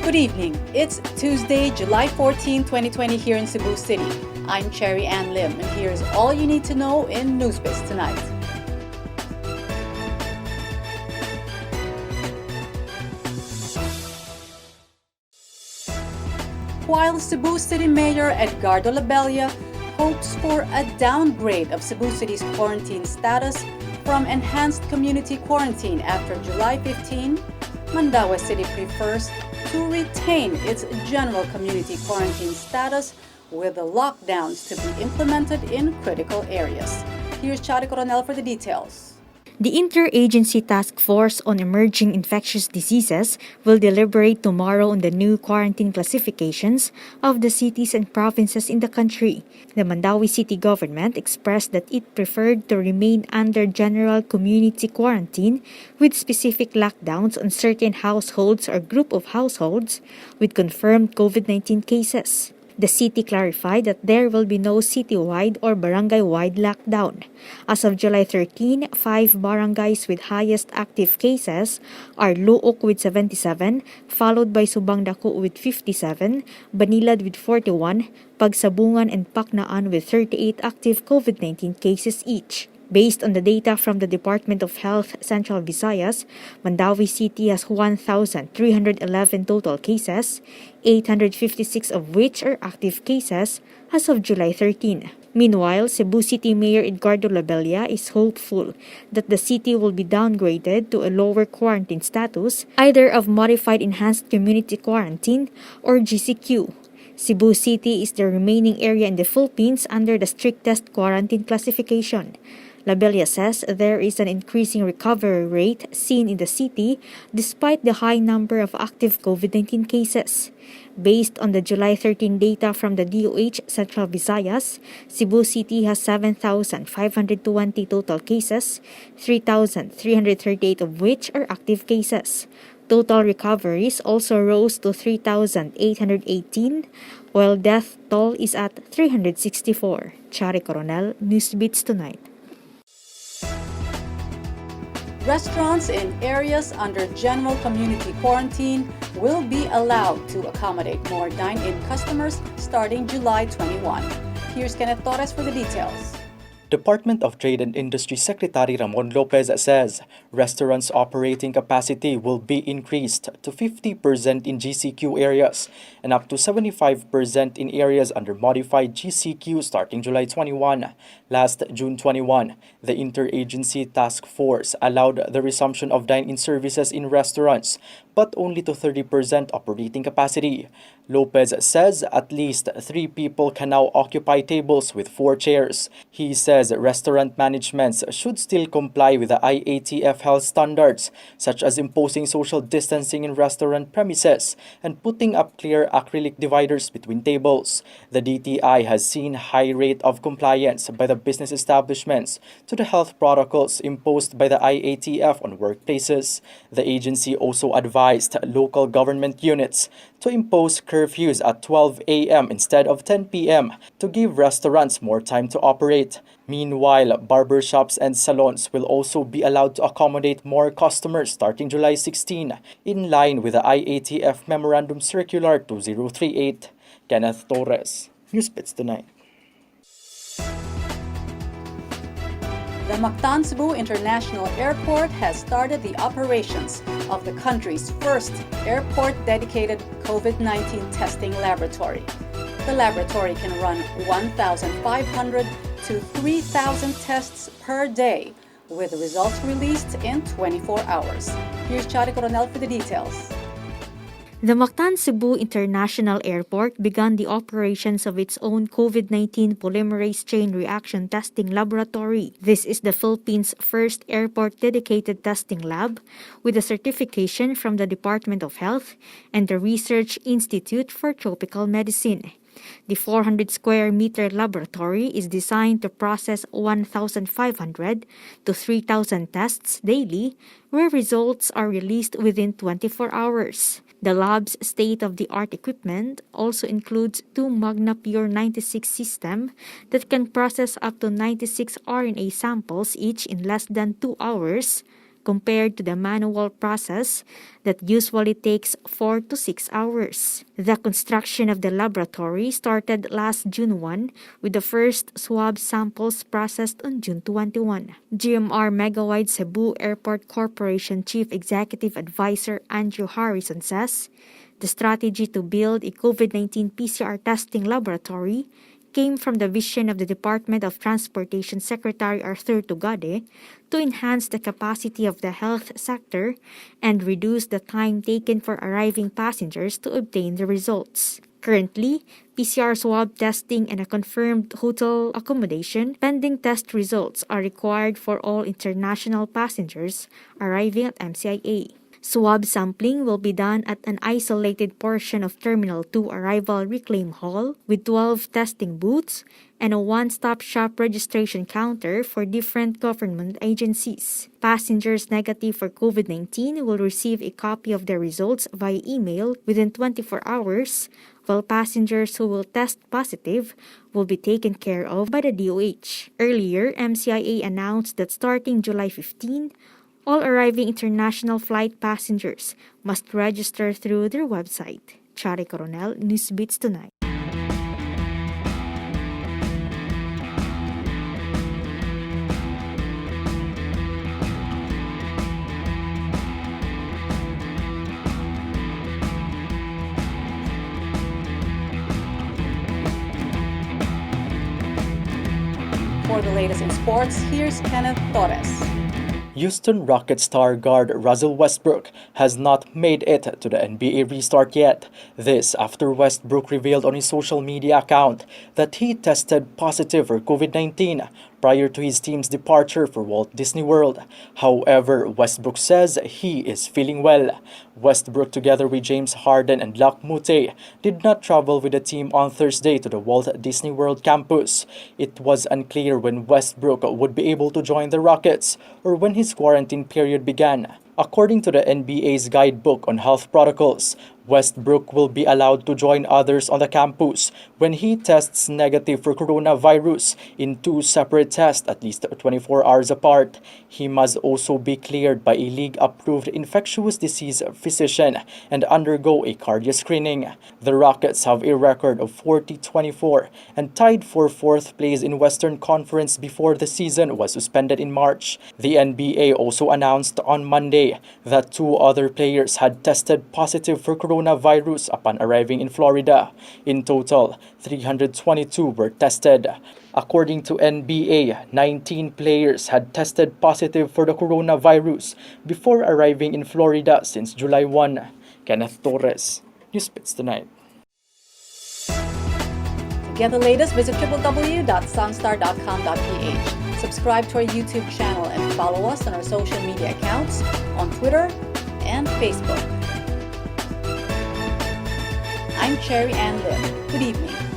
Good evening. It's Tuesday, July 14, 2020 here in Cebu City. I'm Cherry Ann Lim, and here's all you need to know in NewsBits tonight. While Cebu City Mayor Edgardo Labella hopes for a downgrade of Cebu City's quarantine status from enhanced community quarantine after July 15, Mandaue City prefers to retain its general community quarantine status with the lockdowns to be implemented in critical areas. Here's Chari Coronel for the details. The Interagency Task Force on Emerging Infectious Diseases will deliberate tomorrow on the new quarantine classifications of the cities and provinces in the country. The Mandaue City government expressed that it preferred to remain under general community quarantine with specific lockdowns on certain households or group of households with confirmed COVID-19 cases. The city clarified that there will be no citywide or barangay-wide lockdown. As of July 13, 5 barangays with highest active cases are Luok with 77, followed by Subang Dako with 57, Banilad with 41, Pagsabungan and Paknaan with 38 active COVID-19 cases each. Based on the data from the Department of Health Central Visayas, Mandaue City has 1,311 total cases, 856 of which are active cases as of July 13. Meanwhile, Cebu City Mayor Edgardo Labella is hopeful that the city will be downgraded to a lower quarantine status, either of Modified Enhanced Community Quarantine or GCQ. Cebu City is the remaining area in the Philippines under the strictest quarantine classification. Labella says there is an increasing recovery rate seen in the city despite the high number of active COVID-19 cases. Based on the July 13 data from the DOH Central Visayas, Cebu City has 7,520 total cases, 3,338 of which are active cases. Total recoveries also rose to 3,818, while death toll is at 364. Chari Coronel, NewsBits Tonight. Restaurants in areas under general community quarantine will be allowed to accommodate more dine-in customers starting July 21. Here's Kenneth Torres for the details. Department of Trade and Industry Secretary Ramon Lopez says restaurants' operating capacity will be increased to 50% in GCQ areas and up to 75% in areas under modified GCQ starting July 21. Last June 21, the Interagency Task Force allowed the resumption of dine-in services in restaurants, but only to 30% operating capacity. Lopez says at least 3 people can now occupy tables with 4 chairs. He says restaurant managements should still comply with the IATF health standards, such as imposing social distancing in restaurant premises and putting up clear acrylic dividers between tables. The DTI has seen high rate of compliance by the business establishments to the health protocols imposed by the IATF on workplaces. The agency also advised local government units to impose curfews at 12 a.m. instead of 10 p.m. to give restaurants more time to operate. Meanwhile, barbershops and salons will also be allowed to accommodate more customers starting July 16, in line with the IATF Memorandum Circular 2038. Kenneth Torres, NewsBits Tonight. The Mactan Cebu International Airport has started the operations of the country's first airport-dedicated COVID-19 testing laboratory. The laboratory can run 1,500 to 3,000 tests per day, with results released in 24 hours. Here's Chari Coronel for the details. The Mactan Cebu International Airport began the operations of its own COVID-19 polymerase chain reaction testing laboratory. This is the Philippines' first airport-dedicated testing lab with a certification from the Department of Health and the Research Institute for Tropical Medicine. The 400 square meter laboratory is designed to process 1,500 to 3,000 tests daily, where results are released within 24 hours. The lab's state-of-the-art equipment also includes 2 Magna Pure 96 system that can process up to 96 RNA samples each in less than 2 hours, compared to the manual process that usually takes 4 to 6 hours. The construction of the laboratory started last June 1 with the first swab samples processed on June 21. GMR Megawide Cebu Airport Corporation Chief Executive Advisor Andrew Harrison says the strategy to build a COVID-19 PCR testing laboratory came from the vision of the Department of Transportation Secretary Arthur Tugade to enhance the capacity of the health sector and reduce the time taken for arriving passengers to obtain the results. Currently, PCR swab testing and a confirmed hotel accommodation pending test results are required for all international passengers arriving at MCIA. Swab sampling will be done at an isolated portion of Terminal 2 Arrival Reclaim Hall with 12 testing booths and a one-stop shop registration counter for different government agencies. Passengers negative for COVID-19 will receive a copy of their results via email within 24 hours, while passengers who will test positive will be taken care of by the DOH. Earlier, MCIA announced that starting July 15, all arriving international flight passengers must register through their website. Chari Coronel, NewsBits Tonight. For the latest in sports, here's Kenneth Torres. Houston Rockets star guard Russell Westbrook has not made it to the NBA restart yet. This after Westbrook revealed on his social media account that he tested positive for COVID-19 prior to his team's departure for Walt Disney World. However, Westbrook says he is feeling well. Westbrook, together with James Harden and Luc Mute, did not travel with the team on Thursday to the Walt Disney World campus. It was unclear when Westbrook would be able to join the Rockets or when his quarantine period began. According to the NBA's guidebook on health protocols, Westbrook will be allowed to join others on the campus when he tests negative for coronavirus in 2 separate tests at least 24 hours apart. He must also be cleared by a league-approved infectious disease physician and undergo a cardio screening. The Rockets have a record of 40-24 and tied for 4th place in Western Conference before the season was suspended in March. The NBA also announced on Monday that 2 other players had tested positive for coronavirus upon arriving in Florida. In total, 322 were tested. According to NBA, 19 players had tested positive for the coronavirus before arriving in Florida since July 1. Kenneth Torres, NewsBits Tonight. To get the latest, visit www.sunstar.com.ph. Subscribe to our YouTube channel and follow us on our social media accounts on Twitter and Facebook. I'm Cherry Ann Lim. Good evening.